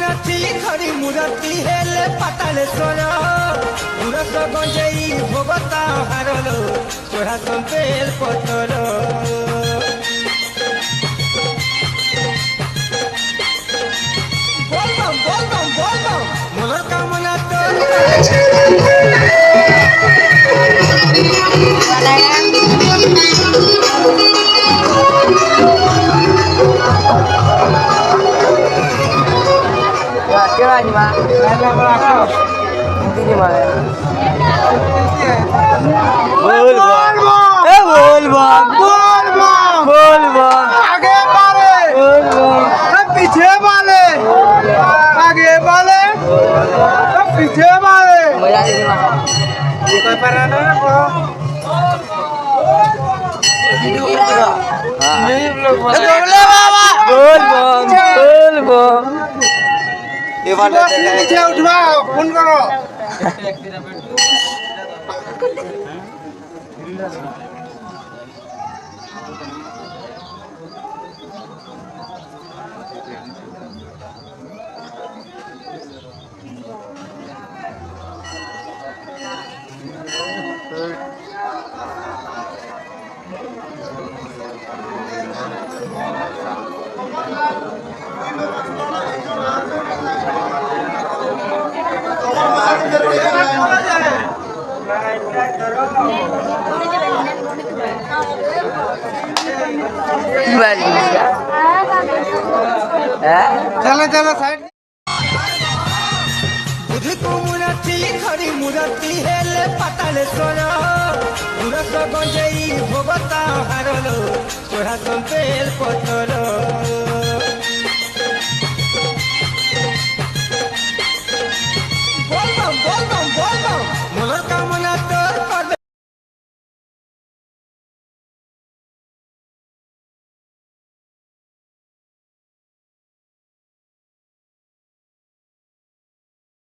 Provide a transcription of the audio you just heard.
मुराती खरी मुराती हेले पाताले सोना मुरस गंजेई भोगता हारलो सोहा संपेल पतलो बोलबम मोर कामना तो Kira ni mah? Ini mah. बोल आगे वाले पीछे वाले आगे वाले पीछे वाले मजा नहीं मah. ये कोई पराना ना को बोल ये वाले नीचे उठवाओ फोन करो चलो चलो साइड बुद्धि को मुराती खरी मुराती हेले पाताले सोना मुरस गंजेई भोगता हारलो सोहा संपेल पतलो